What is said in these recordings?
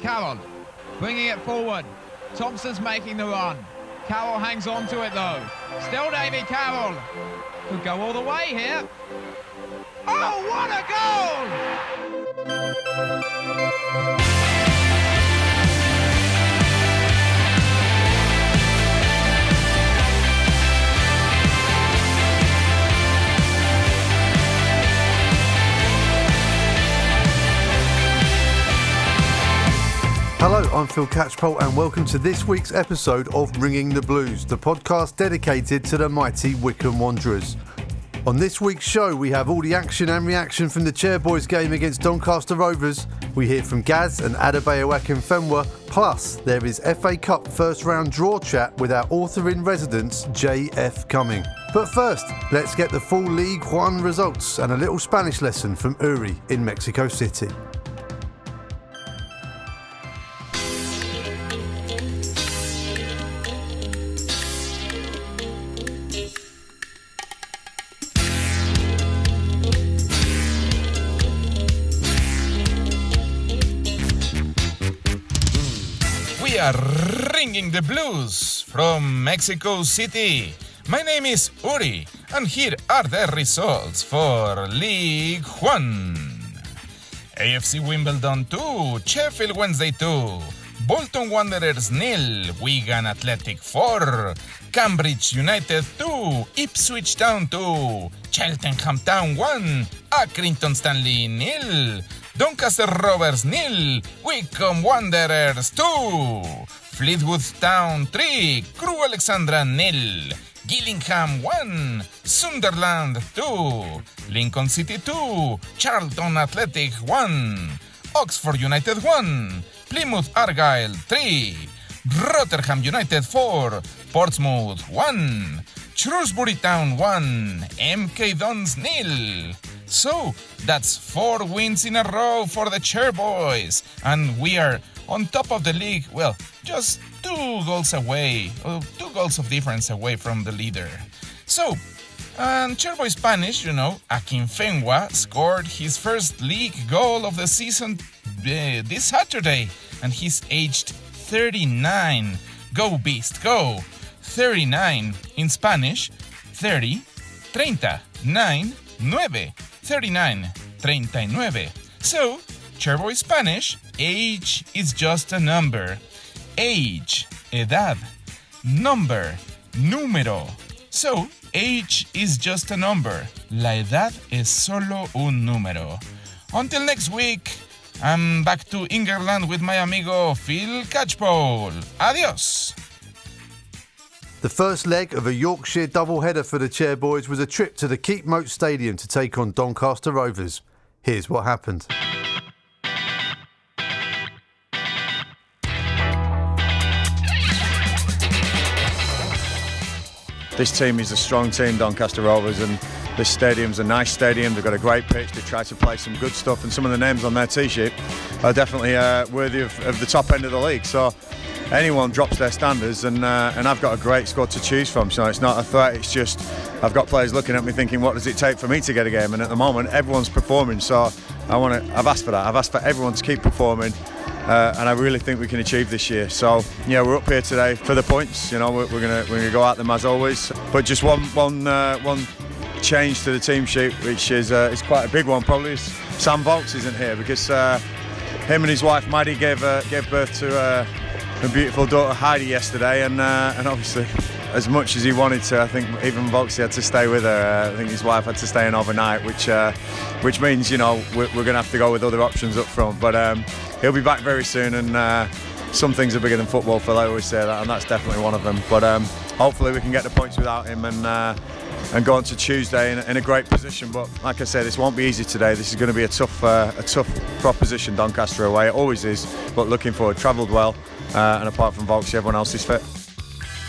Carroll bringing it forward. Thompson's making the run. Carroll hangs on to it though. Still Davy Carroll. Could go all the way here. Oh, what a goal! Hello, I'm Phil Catchpole and welcome to this week's episode of Ringing the Blues, the podcast dedicated to the mighty Wycombe Wanderers. On this week's show, we have all the action and reaction from the Chairboys game against Doncaster Rovers. We hear from Gaz and Adebayo Akinfenwa, plus there is FA Cup first round draw chat with our author-in-residence, F Cumming. But first, let's get the full League One results and a little Spanish lesson from Uri in Mexico City. We are ringing the blues from Mexico City. My name is Uri, and here are the results for League One. AFC Wimbledon 2, Sheffield Wednesday 2, Bolton Wanderers 0, Wigan Athletic 4, Cambridge United 2, Ipswich Town 2, Cheltenham Town 1, Accrington Stanley 0, Doncaster Rovers 0, Wycombe Wanderers 2, Fleetwood Town 3, Crewe Alexandra 0, Gillingham 1, Sunderland 2, Lincoln City 2, Charlton Athletic 1, Oxford United 1, Plymouth Argyle 3, Rotherham United 4, Portsmouth 1, Shrewsbury Town 1, MK Dons 0. So, that's 4 wins in a row for the Chairboys, and we are on top of the league, well, just 2 goals away, 2 goals of difference away from the leader. So, Chairboy Spanish, Akinfenwa scored his first league goal of the season this Saturday, and he's aged 39. Go Beast, go! 39 in Spanish, 30, 30, 9, 9, 39, 39. So, Chairboy Spanish, age is just a number. Age, edad, number, número. So, age is just a number. La edad es solo un número. Until next week, I'm back to England with my amigo Phil Catchpole. Adios! The first leg of a Yorkshire doubleheader for the Chairboys was a trip to the Keepmoat Stadium to take on Doncaster Rovers. Here's what happened. This team is a strong team, Doncaster Rovers, and this stadium's a nice stadium. They've got a great pitch. They try to play some good stuff, and some of the names on their T-sheet are definitely worthy of the top end of the league. So anyone drops their standards, and I've got a great squad to choose from. So it's not a threat. It's just I've got players looking at me thinking, what does it take for me to get a game? And at the moment, everyone's performing. So I've asked for that. I've asked for everyone to keep performing. And I really think we can achieve this year. So yeah, we're up here today for the points. We're gonna go at them as always. But just one change to the team sheet, which is quite a big one. Probably is Sam Vokes isn't here because him and his wife Maddie gave birth to a beautiful daughter Heidi yesterday, and obviously, as much as he wanted to, I think even Vokes had to stay with her. I think his wife had to stay in overnight, which means we're going to have to go with other options up front. But he'll be back very soon, and some things are bigger than football, Phil. I always say that, and that's definitely one of them. But hopefully we can get the points without him and go on to Tuesday in a great position. But like I said, this won't be easy today. This is going to be a tough proposition, Doncaster away. It always is. But looking forward, travelled well, and apart from Vokes, everyone else is fit.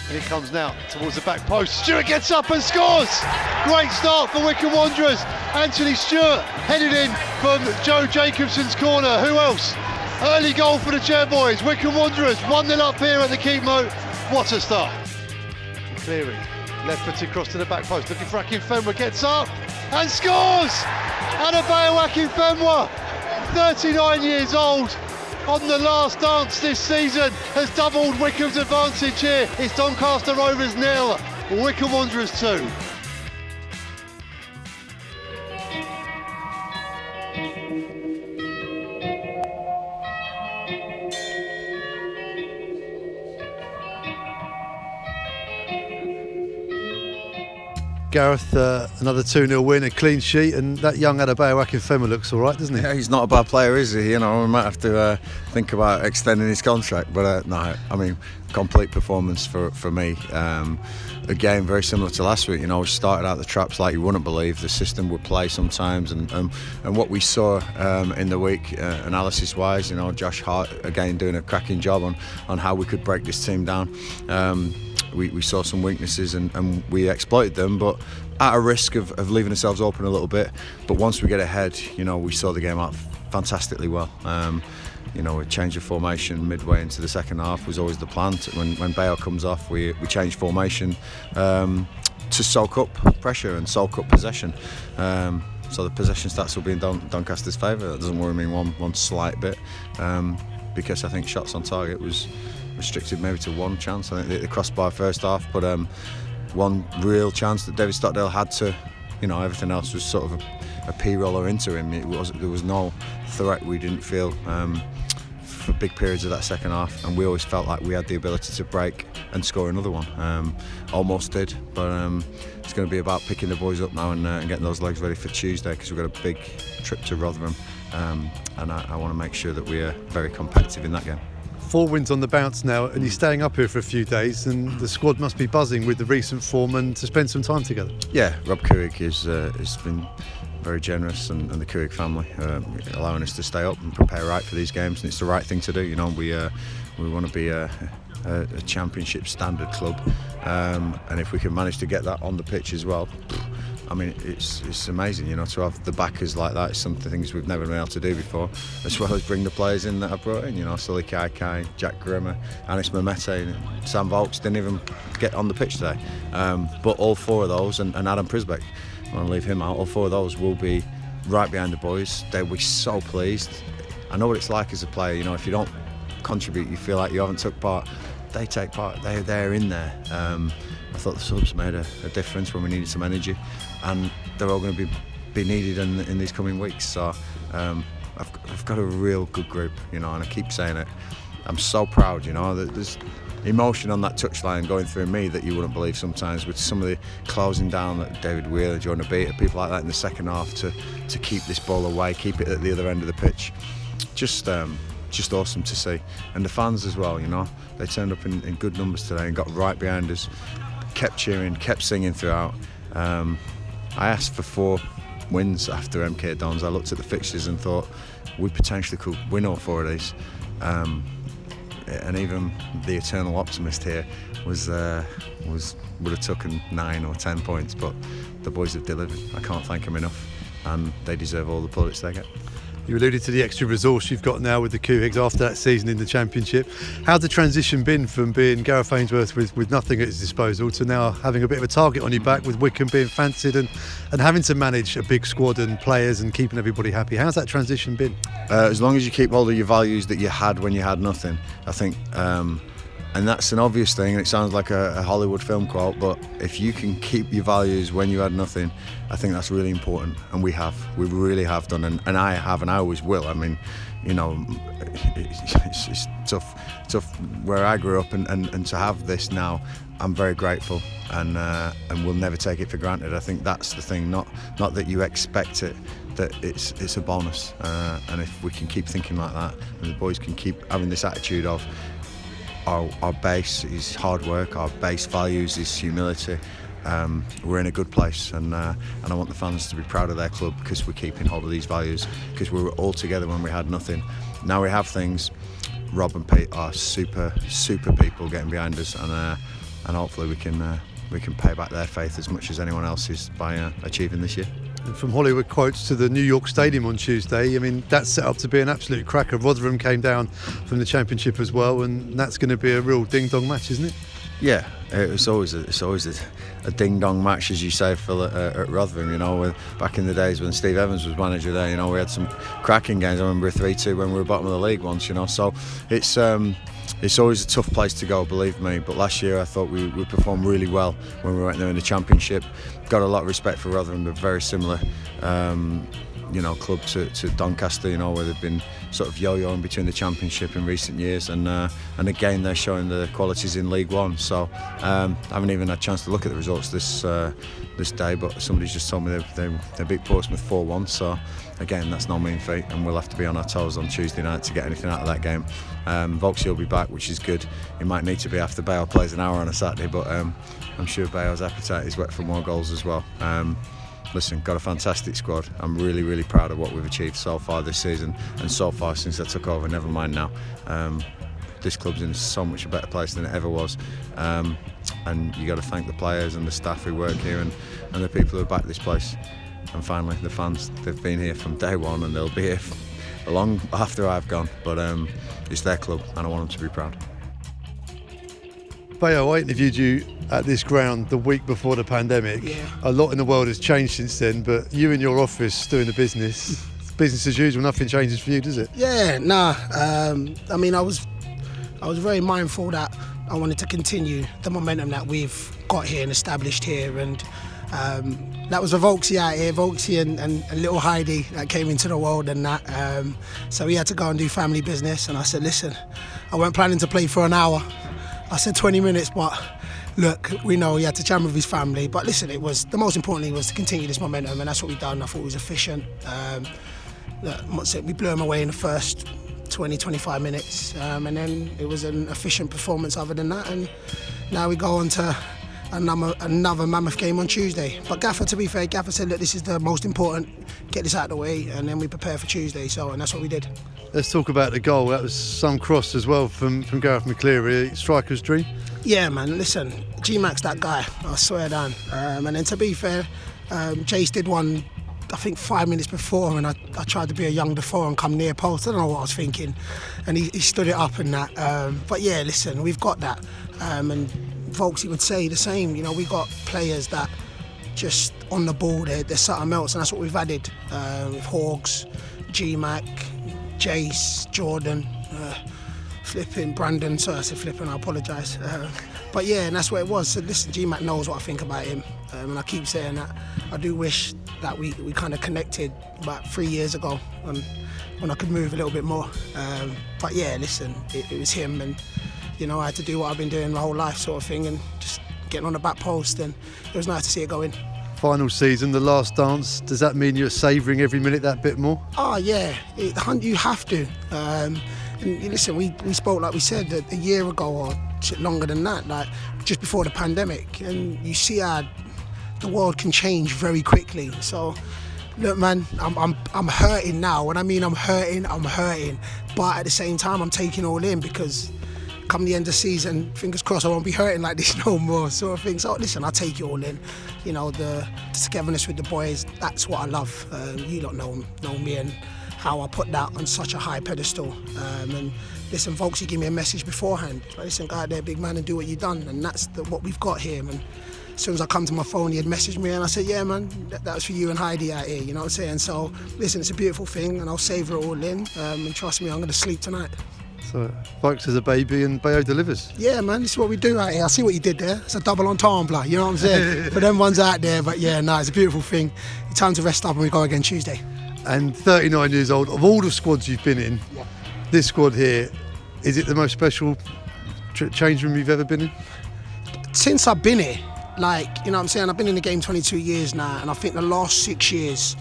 And he comes now towards the back post. Stewart gets up and scores! Great start for Wycombe Wanderers. Anthony Stewart headed in from Joe Jacobson's corner. Who else? Early goal for the Chairboys. Wycombe Wanderers 1-0 up here at the Keepmoat. What a start. Cleary, left footed cross to the back post. Looking for Akinfenwa, gets up and scores! Adebayo Akinfenwa, 39 years old. on the last dance this season has doubled Wycombe's advantage here. It's Doncaster Rovers 0, Wycombe Wanderers 2. Gareth, another 2-0 win, a clean sheet, and that young Adebayo Akinfenwa looks all right, doesn't he? Yeah, he's not a bad player, is he? You know, we might have to think about extending his contract, but no, I mean, complete performance for me. Again, very similar to last week. You know, we started out the traps like you wouldn't believe. The system would play sometimes, and what we saw in the week, analysis-wise, you know, Josh Hart again doing a cracking job on how we could break this team down. We saw some weaknesses and we exploited them, but at a risk of leaving ourselves open a little bit. But once we get ahead, you know, we saw the game out fantastically well. You know, a change of formation midway into the second half was always the plan. When Bayo comes off, we change formation to soak up pressure and soak up possession. So the possession stats will be in Doncaster's favour. That doesn't worry me one slight bit, because I think shots on target was restricted maybe to one chance. I think they crossed by first half, but one real chance that David Stockdale had to, you know, everything else was sort of a P-roller into him. There was no threat, we didn't feel, for big periods of that second half, and we always felt like we had the ability to break and score another one. Almost did, but it's going to be about picking the boys up now and getting those legs ready for Tuesday, because we've got a big trip to Rotherham, and I want to make sure that we are very competitive in that game. 4 wins on the bounce now, and you're staying up here for a few days, and the squad must be buzzing with the recent form and to spend some time together. Yeah, Rob Couhig has been very generous, and the Couhig family allowing us to stay up and prepare right for these games, and it's the right thing to do. You know, we want to be a championship standard club, and if we can manage to get that on the pitch as well, I mean, it's amazing, you know, to have the backers like that. It's some things we've never been able to do before, as well as bring the players in that I've brought in, you know, Sully Kai, Jack Grimmer, Anis Mehmete, Sam Vokes didn't even get on the pitch today. But all 4 of those, and Adam Prisbeck, I want to leave him out, all 4 of those will be right behind the boys. They'll be so pleased. I know what it's like as a player, you know, if you don't contribute, you feel like you haven't took part. They take part, they're in there. I thought the subs made a difference when we needed some energy, and they're all going to be needed in these coming weeks. So I've got a real good group, you know, and I keep saying it. I'm so proud, you know, that there's emotion on that touchline going through me that you wouldn't believe sometimes, with some of the closing down that David Wheeler, Jonah Beater, people like that in the second half to keep this ball away, keep it at the other end of the pitch. Just awesome to see. And the fans as well, you know, they turned up in good numbers today and got right behind us, kept cheering, kept singing throughout. I asked for 4 wins after MK Dons. I looked at the fixtures and thought we potentially could win all 4 of these. And even the eternal optimist here would have taken 9 or 10 points, but the boys have delivered. I can't thank them enough, and they deserve all the plaudits they get. You alluded to the extra resource you've got now with the Couhigs after that season in the Championship. How's the transition been from being Gareth Ainsworth with nothing at his disposal to now having a bit of a target on your back, with Wycombe being fancied and having to manage a big squad and players and keeping everybody happy? How's that transition been? As long as you keep hold of your values that you had when you had nothing, I think, and that's an obvious thing, and it sounds like a Hollywood film quote, but if you can keep your values when you had nothing, I think that's really important, and we really have done, and I have, and I always will. I mean, you know, it's tough where I grew up, and to have this now, I'm very grateful, and we'll never take it for granted. I think that's the thing, not that you expect it, that it's a bonus, and if we can keep thinking like that, and the boys can keep having this attitude of our base is hard work, our base values is humility, we're in a good place, and I want the fans to be proud of their club, because we're keeping hold of these values, because we were all together when we had nothing. Now we have things. Rob and Pete are super people getting behind us, and hopefully we can pay back their faith as much as anyone else's by achieving this year. From Hollywood quotes to the New York Stadium on Tuesday, I mean, that's set up to be an absolute cracker. Rotherham came down from the Championship as well, and that's going to be a real ding-dong match, isn't it? Yeah, it's always a ding dong match, as you say, Phil, at Rotherham. You know, back in the days when Steve Evans was manager there, you know, we had some cracking games. I remember a 3-2 when we were bottom of the league once. You know, so it's always a tough place to go, believe me. But last year I thought we performed really well when we went there in the Championship. Got a lot of respect for Rotherham. They're very similar. Club to Doncaster, you know, where they've been sort of yo-yoing between the Championship in recent years, and again they're showing the qualities in League One. So I haven't even had a chance to look at the results this day, but somebody's just told me they beat Portsmouth 4-1. So again, that's no mean feat, and we'll have to be on our toes on Tuesday night to get anything out of that game. Vokesy will be back, which is good. It might need to be after Bayo plays an hour on a Saturday, but I'm sure Bayo's appetite is wet for more goals as well. Listen, got a fantastic squad. I'm really, really proud of what we've achieved so far this season, and so far since I took over, never mind now. This club's in so much a better place than it ever was, and you got to thank the players and the staff who work here, and the people who back this place, and finally the fans. They've been here from day one, and they'll be here long after I've gone, but it's their club and I want them to be proud. Bayo, I interviewed you at this ground the week before the pandemic. Yeah. A lot in the world has changed since then, but you in your office doing the business as usual, nothing changes for you, does it? Yeah, nah. I mean, I was very mindful that I wanted to continue the momentum that we've got here and established here, and that was a Vokesy out here, Vokesy and little Heidi that came into the world and that. So we had to go and do family business, and I said, listen, I weren't planning to play for an hour. I said 20 minutes, but look, we know he had to jam with his family. But listen, the most importantly was to continue this momentum, and that's what we've done. I thought it was efficient. We blew him away in the first 20-25 minutes, and then it was an efficient performance other than that. And now we go on to another mammoth game on Tuesday. But Gaffer, to be fair, Gaffer said, look, this is the most important, get this out of the way, and then we prepare for Tuesday. And that's what we did. Let's talk about the goal. That was some cross as well from Gareth McCleary. Striker's dream. Yeah, man, listen, G-Mac's that guy, I swear down. And then to be fair, Jace did one, I think 5 minutes before, and I tried to be a young Defoe and come near post. I don't know what I was thinking, and he stood it up and that. But yeah, listen, we've got that. And Vokesy would say the same. You know, we got players that just on the ball, they're something else, and that's what we've added with Hawks, G-Mac, Jace, Jordan, flipping Brandon. Sorry, I said flipping, I apologise. But yeah, and that's what it was. So listen, G-Mac knows what I think about him, and I keep saying that. I do wish that we kind of connected about 3 years ago when I could move a little bit more. But yeah, listen, it was him, and you know, I had to do what I've been doing my whole life, sort of thing, and just getting on the back post, and it was nice to see it go in. Final season, the last dance, does that mean you're savouring every minute that bit more? Oh yeah, you have to. And listen, we spoke, like we said, a year ago or longer than that, like just before the pandemic, and you see how the world can change very quickly. So look, man, I'm hurting now. When I mean I'm hurting, but at the same time I'm taking all in, because come the end of the season, fingers crossed, I won't be hurting like this no more, sort of thing. So listen, I take it all in. You know, the togetherness with the boys, that's what I love. You don't know me and how I put that on such a high pedestal. And listen, Vokesy gave me a message beforehand. Like, listen, go out there, big man, and do what you've done. And that's what we've got here. And as soon as I come to my phone, he had messaged me, and I said, yeah, man, that was for you and Heidi out here, you know what I'm saying? So listen, it's a beautiful thing, and I'll savour it all in. And trust me, I'm going to sleep tonight. So Vokes is a baby and Bayo delivers. Yeah, man, this is what we do out here. I see what you did there. It's a double entendre, you know what I'm saying? For them ones out there, but yeah, no, it's a beautiful thing. It's time to rest up and we go again Tuesday. And 39 years old, of all the squads you've been in, this squad here, is it the most special change room you've ever been in? Since I've been here, like, you know what I'm saying, I've been in the game 22 years now, and I think the last 6 years,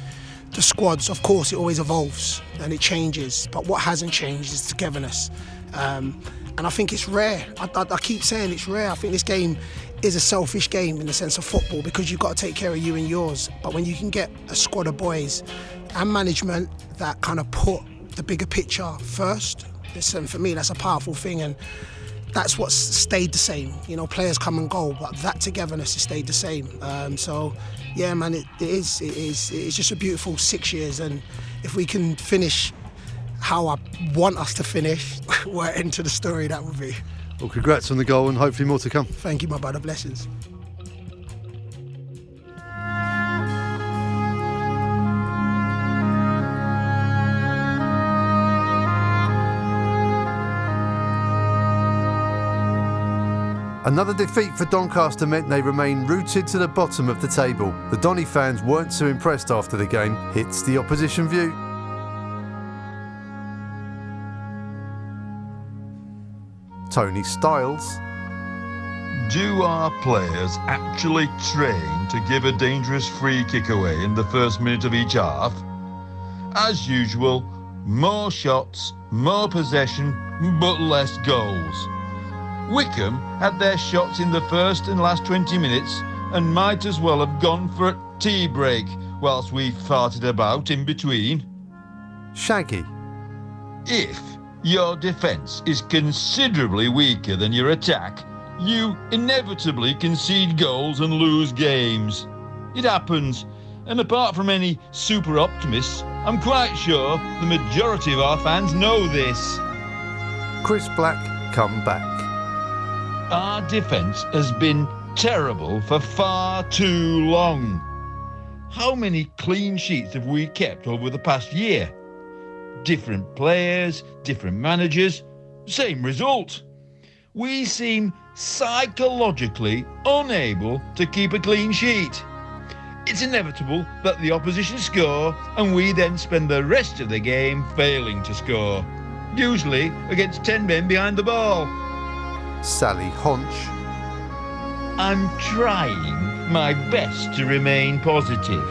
the squads, of course, it always evolves and it changes, but what hasn't changed is togetherness. And I think it's rare. I keep saying it's rare. I think this game is a selfish game in the sense of football, because you've got to take care of you and yours. But when you can get a squad of boys and management that kind of put the bigger picture first, listen, for me, that's a powerful thing, and that's what's stayed the same. You know, players come and go, but that togetherness has stayed the same. So, yeah, man, it's just a beautiful 6 years, and if we can finish how I want us to finish, we're into the story that would be. Well, congrats on the goal and hopefully more to come. Thank you, my brother. Blessings. Another defeat for Doncaster meant they remain rooted to the bottom of the table. The Donny fans weren't so impressed after the game. Hits the opposition view. Tony Styles. Do our players actually train to give a dangerous free kick away in the first minute of each half? As usual, more shots, more possession, but less goals. Wycombe had their shots in the first and last 20 minutes and might as well have gone for a tea break whilst we farted about in between. Shaggy. If your defence is considerably weaker than your attack, you inevitably concede goals and lose games. It happens, and apart from any super optimists, I'm quite sure the majority of our fans know this. Chris Black come back. Our defence has been terrible for far too long. How many clean sheets have we kept over the past year? Different players, different managers, same result. We seem psychologically unable to keep a clean sheet. It's inevitable that the opposition score and we then spend the rest of the game failing to score, usually against 10 men behind the ball. Sally Honch. I'm trying my best to remain positive.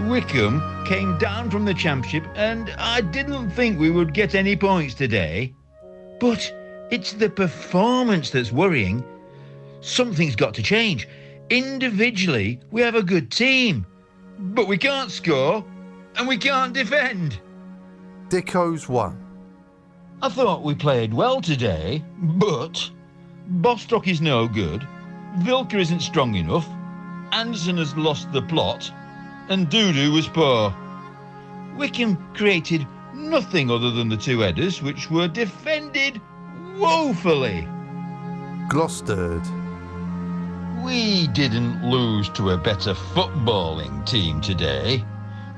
Wycombe came down from the Championship and I didn't think we would get any points today. But it's the performance that's worrying. Something's got to change. Individually, we have a good team, but we can't score and we can't defend. Dicko's won. I thought we played well today, but Bostock is no good, Vilka isn't strong enough, Anderson has lost the plot, and Dudu was poor. Wycombe created nothing other than the two headers, which were defended woefully. Gloucester. We didn't lose to a better footballing team today.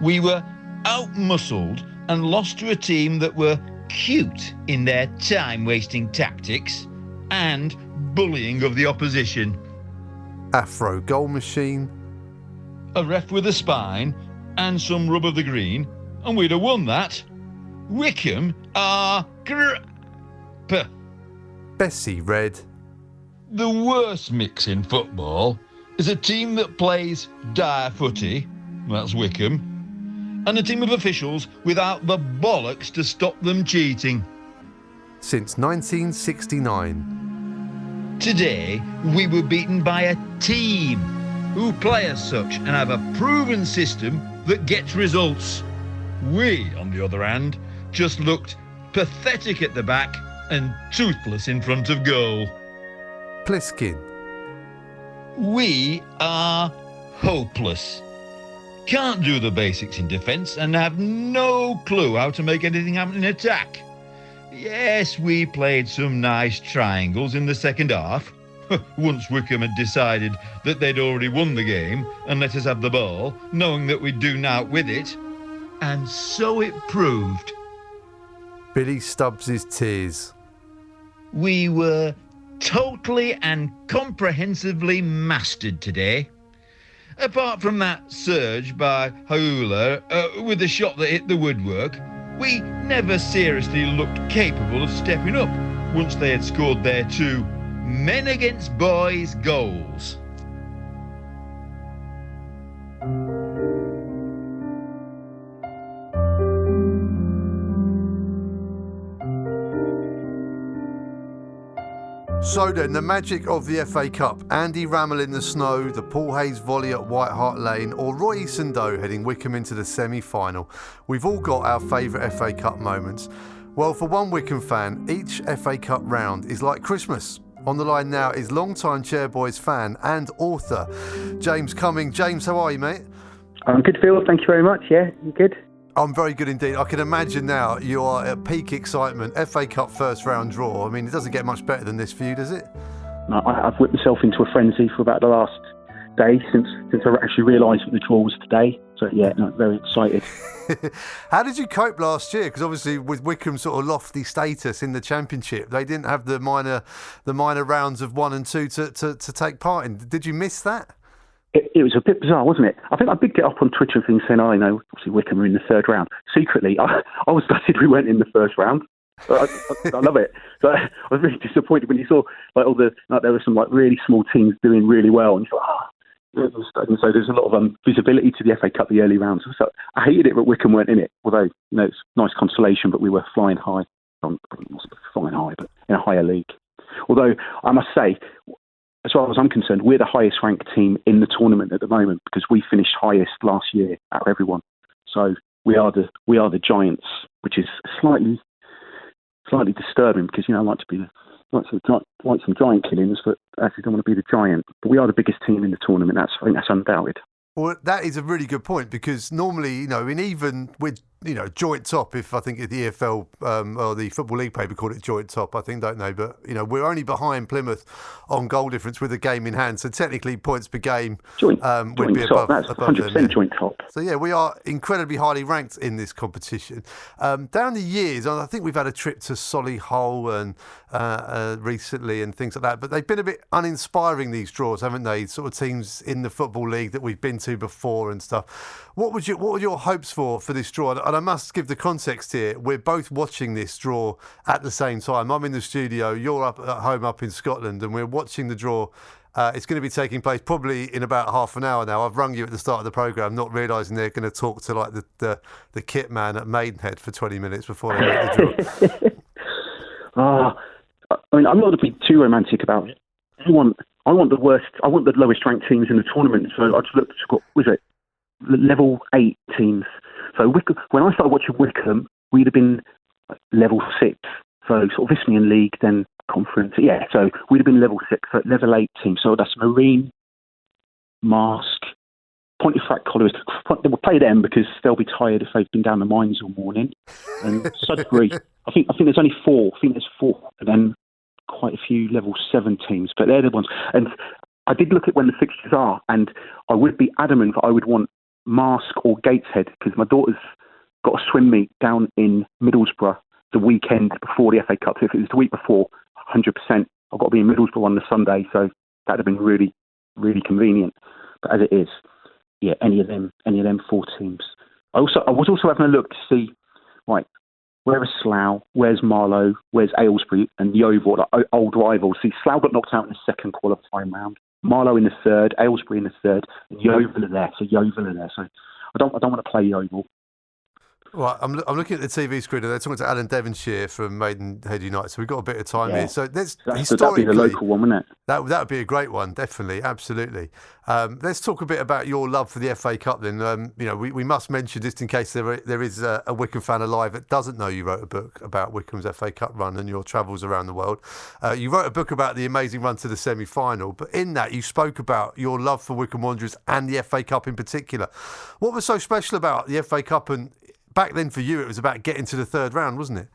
We were out-muscled and lost to a team that were cute in their time-wasting tactics and bullying of the opposition. Afro goal machine. A ref with a spine and some rub of the green, and we'd have won that. Wycombe are Bessie Red. The worst mix in football is a team that plays dire footy, that's Wycombe, and a team of officials without the bollocks to stop them cheating. Since 1969. Today, we were beaten by a team who play as such and have a proven system that gets results. We, on the other hand, just looked pathetic at the back and toothless in front of goal. Pliskin. We are hopeless. Can't do the basics in defence and have no clue how to make anything happen in attack. Yes, we played some nice triangles in the second half. Once Wycombe had decided that they'd already won the game and let us have the ball, knowing that we'd do naught with it. And so it proved. Billy Stubbs' tears. We were totally and comprehensively mastered today. Apart from that surge by Haula with the shot that hit the woodwork, we never seriously looked capable of stepping up once they had scored their two men against boys goals. So then, the magic of the FA Cup. Andy Rammell in the snow, the Paul Hayes volley at White Hart Lane, or Roy Eason-Doe heading Wycombe into the semi-final. We've all got our favourite FA Cup moments. Well, for one Wycombe fan, each FA Cup round is like Christmas. On the line now is long-time Chairboys fan and author, James Cumming. James, how are you, mate? I'm good, Phil. Thank you very much. Yeah, you good? I'm very good indeed. I can imagine now you are at peak excitement. FA Cup first round draw. I mean, it doesn't get much better than this for you, does it? No, I've whipped myself into a frenzy for about the last day since I actually realised that the draw was today. So yeah, no, very excited. How did you cope last year? Because obviously with Wycombe's sort of lofty status in the Championship, they didn't have the minor rounds of 1 and 2 to take part in. Did you miss that? It was a bit bizarre, wasn't it? I think I did get up on Twitter and things saying, "Oh, you know, obviously Wycombe are in the third round." Secretly, I was gutted we weren't in the first round. I love it. So I was really disappointed when you saw like there were some like really small teams doing really well, and you thought, and so there's a lot of visibility to the FA Cup, the early rounds. So I hated it that Wycombe weren't in it, although it's nice consolation. But we were flying high, not flying high, but in a higher league. Although I must say, as far as I'm concerned, we're the highest ranked team in the tournament at the moment because we finished highest last year out of everyone. So we are the giants, which is slightly disturbing because I like to be like some giant killings, but actually don't want to be the giant. But we are the biggest team in the tournament. I think that's undoubted. Well, that is a really good point because normally, even with joint top, if I think the EFL or the Football League paper called it joint top, I think, don't they? But, we're only behind Plymouth on goal difference with a game in hand. So technically points per game would be top. above That's 100% them. joint top. So, yeah, we are incredibly highly ranked in this competition. Down the years, I think we've had a trip to Solihull and recently and things like that. But they've been a bit uninspiring, these draws, haven't they? Sort of teams in the Football League that we've been to before and stuff. What were your hopes for this draw? And I must give the context here. We're both watching this draw at the same time. I'm in the studio, you're up at home up in Scotland, and we're watching the draw. It's going to be taking place probably in about half an hour now. I've rung you at the start of the programme, not realising they're going to talk to like the kit man at Maidenhead for 20 minutes before they make the draw. I mean, I'm not going to be too romantic about it. I want the lowest ranked teams in the tournament. So I just looked at level 8 teams. So when I started watching Wycombe, we'd have been level 6. So sort of Isthmian League, then Conference. Yeah, so we'd have been level 6, so level 8 team. So that's Marine, Mask, Pontefract Collieries. We'll play them because they'll be tired if they've been down the mines all morning. And Sudbury. I think there's only 4. I think there's 4, and then quite a few level 7 teams. But they're the ones. And I did look at when the fixtures are, and I would be adamant that I would want Mask or Gateshead because my daughter's got a swim meet down in Middlesbrough the weekend before the FA Cup. So if it was the week before, 100%, I've got to be in Middlesbrough on the Sunday, so that'd have been really, really convenient. But as it is, yeah, any of them 4 teams. I was also having a look to see, right, where is Slough, where's Marlow, where's Aylesbury and Yeovil, like old rivals. See, Slough got knocked out in the second qualifying round. Marlow in the third, Aylesbury in the third, and Yeovil are there. So I don't want to play Yeovil. Well, I'm looking at the TV screen and they're talking to Alan Devonshire from Maidenhead United, so we've got a bit of time here. So historically, that'd be the local one, wouldn't it? That would be a great one, definitely, absolutely. Let's talk a bit about your love for the FA Cup then. We must mention, just in case there is a Wycombe fan alive that doesn't know you wrote a book about Wycombe's FA Cup run and your travels around the world. You wrote a book about the amazing run to the semi-final, but in that you spoke about your love for Wycombe Wanderers and the FA Cup in particular. What was so special about the FA Cup? And back then for you, it was about getting to the third round, wasn't it?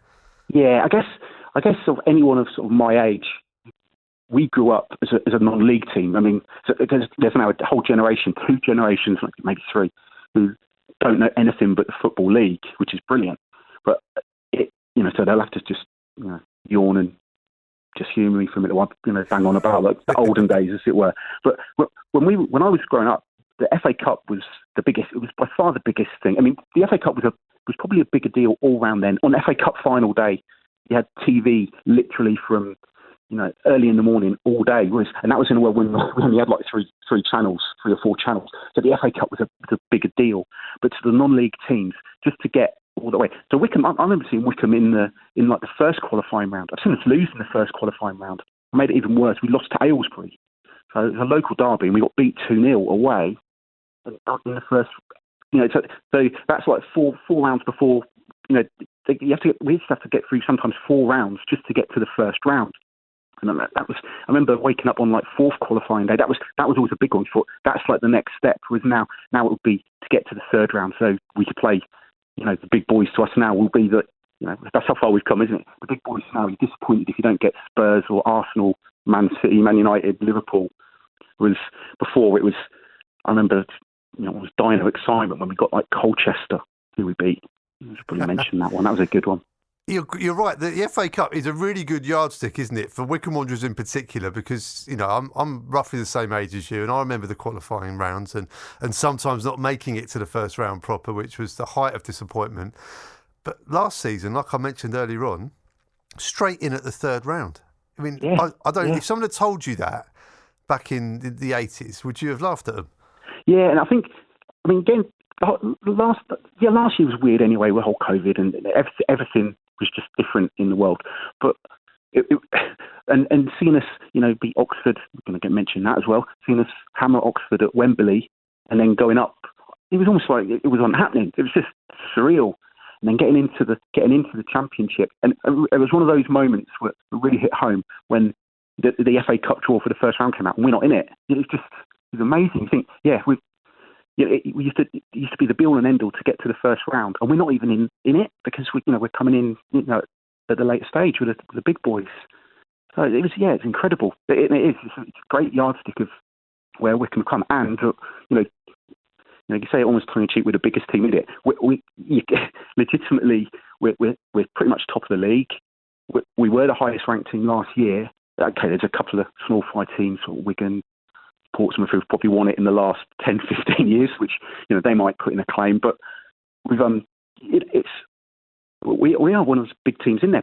Yeah, I guess sort of anyone of sort of my age, we grew up as a non-league team. I mean, so there's now a whole generation, 2 generations, maybe 3, who don't know anything but the Football League, which is brilliant. But so they'll have to just yawn and just humour me for a minute while bang on about like the olden days, as it were. But when I was growing up, the FA Cup was the biggest. It was by far the biggest thing. I mean, the FA Cup was probably a bigger deal all round then. On FA Cup final day, you had TV literally from early in the morning all day. And that was in a world when we only had like 3 channels, 3 or 4 channels. So the FA Cup was a bigger deal. But to the non-league teams, just to get all the way. So Wycombe, I remember seeing Wycombe in like the first qualifying round. I've seen us lose in the first qualifying round. I made it even worse. We lost to Aylesbury. So it was a local derby, and we got beat 2-0 away. In the first, so that's like four rounds before. We used to have to get through sometimes 4 rounds just to get to the first round. And I remember waking up on like 4th qualifying day. That was always a big one. That's like the next step. Was now it would be to get to the third round, so we could play the big boys to us now will be that, that's how far we've come, isn't it? The big boys now, you're disappointed if you don't get Spurs or Arsenal, Man City, Man United, Liverpool. Before it was, I remember, I was dying of excitement when we got like Colchester, who we beat. I should probably mention that one. That was a good one. You're right. The FA Cup is a really good yardstick, isn't it, for Wycombe Wanderers in particular? Because I'm roughly the same age as you, and I remember the qualifying rounds and sometimes not making it to the first round proper, which was the height of disappointment. But last season, like I mentioned earlier on, straight in at the third round. I mean, I don't. If someone had told you that back in the 80s, would you have laughed at them? Yeah, and again, last year was weird anyway with whole COVID and everything was just different in the world. But and seeing us, beat Oxford, we're going to get mentioned that as well. Seeing us hammer Oxford at Wembley and then going up, it was almost like it was unhappening. It was just surreal. And then getting into the Championship, and it was one of those moments where it really hit home when the FA Cup draw for the first round came out and we're not in it. It was amazing. You think, it used to be the be all and end all to get to the first round, and we're not even in it because we're coming in at the late stage with the big boys. So it's incredible. It's a great yardstick of where Wycombe come, and you say it almost tongue in cheek, we're the biggest team in it. Legitimately, we're pretty much top of the league. We were the highest ranked team last year. Okay, there's a couple of small fry teams, sort of Wigan, Portsmouth, who've probably won it in the last 10, 15 years, which they might put in a claim. But we've we are one of those big teams in there.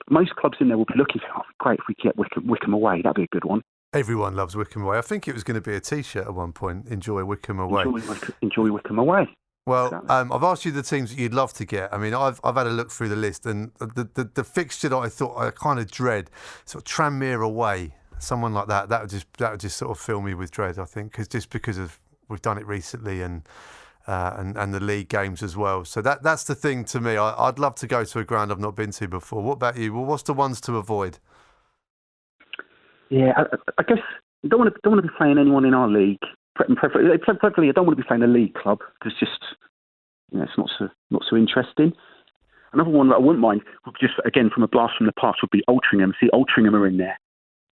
Most clubs in there will be looking for, great if we get Wycombe away. That'd be a good one. Everyone loves Wycombe away. I think it was going to be a T-shirt at one point. Enjoy Wycombe away. Enjoy Wycombe away. Well, exactly. I've asked you the teams that you'd love to get. I mean, I've had a look through the list, and the fixture that I thought I kind of dread, sort of Tranmere away, someone like that would just sort of fill me with dread. I think because of we've done it recently and the league games as well. So that's the thing to me. I'd love to go to a ground I've not been to before. What about you? Well, what's the ones to avoid? Yeah, I guess you don't want to be playing anyone in our league. Preferably, I don't want to be playing a league club because it's not so interesting. Another one that I wouldn't mind, just again from a blast from the past, would be Altrincham. See, Altrincham are in there.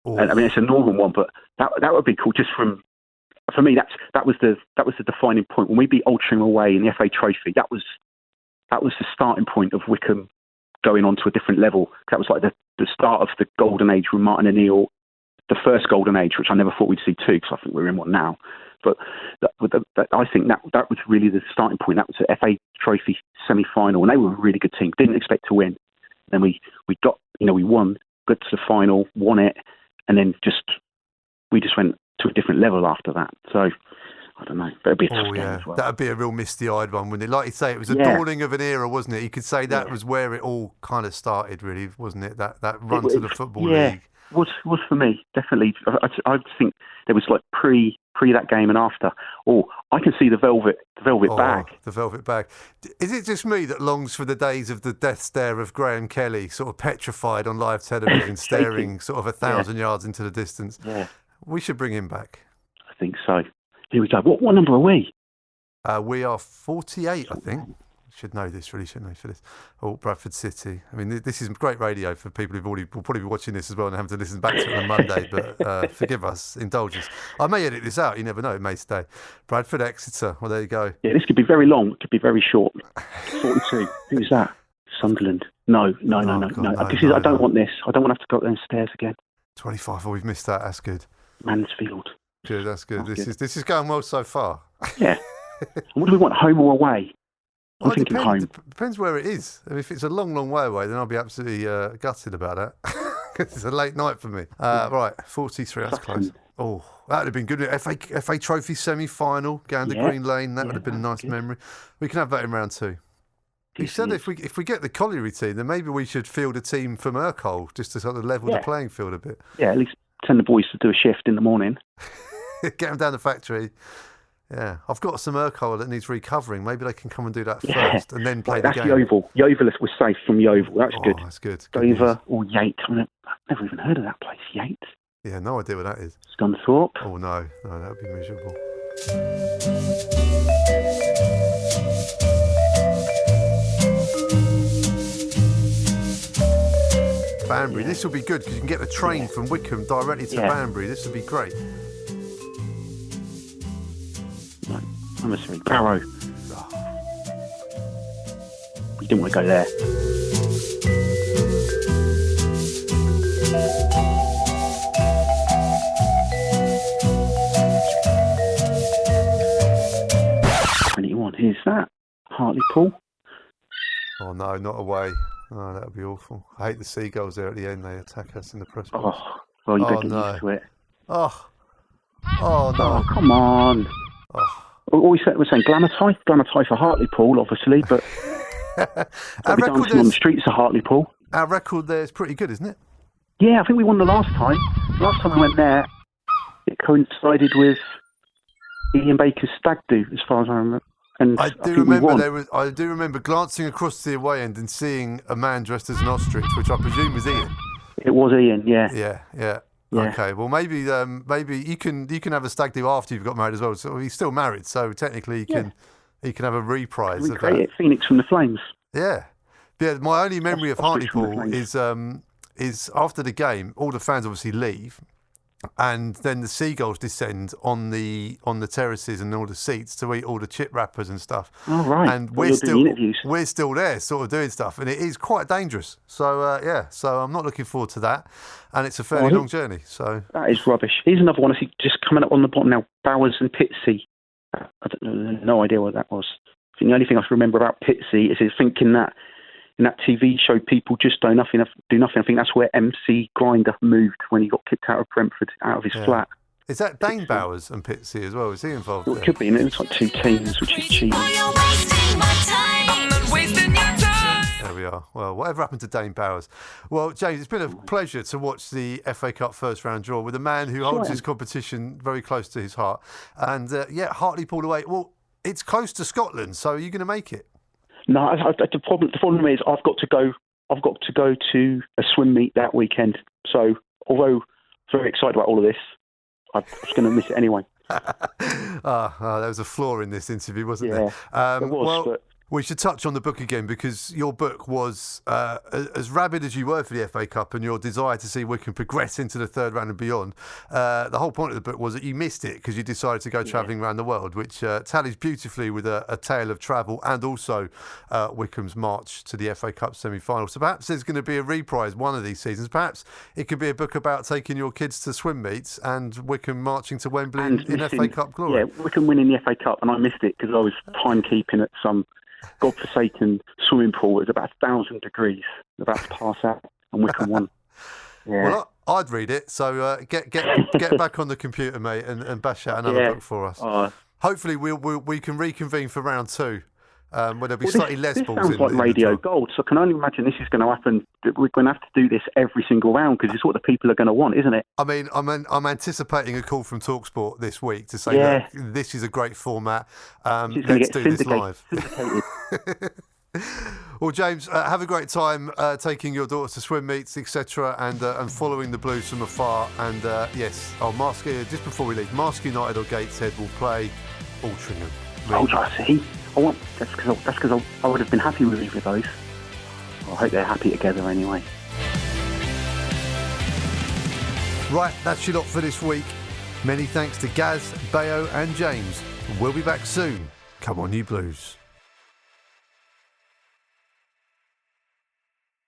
And, it's a northern one, but that would be cool. Just for me, that was the defining point when we beat Altrincham away in the FA Trophy. That was the starting point of Wycombe going on to a different level. That was like the start of the golden age with Martin O'Neill. The first golden age, which I never thought we'd see too, because I think we're in one now. But I think that was really the starting point. That was the FA Trophy semi-final, and they were a really good team. Didn't expect to win. Then we won, got to the final, won it, and then we just went to a different level after that. So I don't know. That'd be a tough game as well. That'd be a real misty-eyed one, wouldn't it? Like you say, it was a dawning of an era, wasn't it? You could say that was where it all kind of started, really, wasn't it? That run to the Football League. Was for me, definitely. I think there was like pre that game and after. Oh, I can see the velvet bag. The velvet bag. Is it just me that longs for the days of the death stare of Graham Kelly, sort of petrified on live television, staring sort of 1,000 yards into the distance? Yeah. We should bring him back. I think so. Here we go. What number are we? We are 48, I think. Should know this, really, shouldn't I, for this? Oh, Bradford City. I mean, this is great radio for people who will probably be watching this as well and having to listen back to it on a Monday, but forgive us, indulge us. I may edit this out, you never know, it may stay. Bradford Exeter, well, there you go. Yeah, this could be very long, it could be very short. 42, who's that? Sunderland. No. I don't want this. I don't want to have to go up those stairs again. 25, we've missed that, that's good. Mansfield. Good, that's good. This is going well so far. Yeah. What do we want, home or away? Well, it depends where it is. I mean, if it's a long, long way away, then I'll be absolutely gutted about that. Because it's a late night for me. Right, 43, that's close. Oh, that would have been good. FA Trophy semi-final, Gander Green Lane, that would have been a nice memory. We can have that in round 2. You said if we get the colliery team, then maybe we should field a team from Urquhart, just to sort of level the playing field a bit. Yeah, at least send the boys to do a shift in the morning. Get them down the factory. Yeah, I've got some Urquhart that needs recovering. Maybe they can come and do that first and then play the game. That's Yeovil. Yeovil was safe from Yeovil. That's good. That's good. Dover or Yate. I've never even heard of that place, Yate. Yeah, no idea what that is. Scunthorpe. Oh, no, that would be miserable. Banbury. This will be good because you can get the train from Wycombe directly to Banbury. This will be great. Right, I'm sorry, Barrow. You didn't want to go there. Here's that. Hartlepool. Oh no, not away. Oh, that would be awful. I hate the Seagulls there at the end. They attack us in the press box. Oh, you better get used to it. Oh no. Oh, come on. Oh. We're saying Glamour-Tie for Hartlepool, obviously, but our be dancing on the streets of Hartlepool. Our record there is pretty good, isn't it? Yeah, I think we won the last time. Last time I went there, it coincided with Ian Baker's stag do, as far as I remember. And I do remember glancing across the away end and seeing a man dressed as an ostrich, which I presume was Ian. It was Ian, yeah. Yeah. Okay, well maybe you can have a stag do after you've got married as well. So he's still married, so technically he can have a reprise of that. Phoenix from the Flames. Yeah. My only memory of Hartlepool is after the game, all the fans obviously leave. And then the Seagulls descend on the terraces and all the seats to eat all the chip wrappers and stuff. Oh, right. And we're still there, sort of doing stuff, and it is quite dangerous. So so I'm not looking forward to that, and it's a fairly long journey. So that is rubbish. Here's another one I see just coming up on the bottom now. Bowers and Pitsea. I don't know, no idea what that was. I think the only thing I can remember about Pitsea is thinking that in that TV show, people just do nothing. I think that's where MC Grinder moved when he got kicked out of Brentford, out of his flat. Is that Dane Bowers and Pitsea as well? Is he involved? Well, it could be. And it's like two teams, which is cheating. There we are. Well, whatever happened to Dane Bowers? Well, James, it's been a pleasure to watch the FA Cup first round draw with a man who holds his competition very close to his heart. And Hartlepool away. Well, it's close to Scotland, so are you going to make it? No, the problem is I've got to go to a swim meet that weekend. So although very excited about all of this, I'm just going to miss it anyway. There was a flaw in this interview, wasn't there? There was. But we should touch on the book again because your book was as rabid as you were for the FA Cup and your desire to see Wycombe progress into the third round and beyond. The whole point of the book was that you missed it because you decided to go travelling around the world, which tallies beautifully with a tale of travel and also Wycombe's march to the FA Cup semi-final. So perhaps there's going to be a reprise one of these seasons. Perhaps it could be a book about taking your kids to swim meets and Wycombe marching to Wembley in FA Cup glory. Yeah, Wycombe winning the FA Cup, and I missed it because I was timekeeping at some godforsaken swimming pool. It was about 1,000 degrees, about to pass out, and Wycombe won. Yeah. Well, I'd read it. So get back on the computer, mate, and bash out another book for us. Hopefully, we can reconvene for round two. Where there'll be slightly less balls in. This sounds like Radio Gold, so I can only imagine this is going to happen. We're going to have to do this every single round because it's what the people are going to want, isn't it? I mean, I'm anticipating a call from TalkSport this week to say that this is a great format. Let's do this live. Well, James, have a great time taking your daughters to swim meets, etc., and following the Blues from afar. And just before we leave, Marske United or Gateshead will play Altrincham. See. That's because I would have been happy with either of those. I hope they're happy together anyway. Right, that's your lot for this week. Many thanks to Gaz, Bayo and James. We'll be back soon. Come on, you Blues.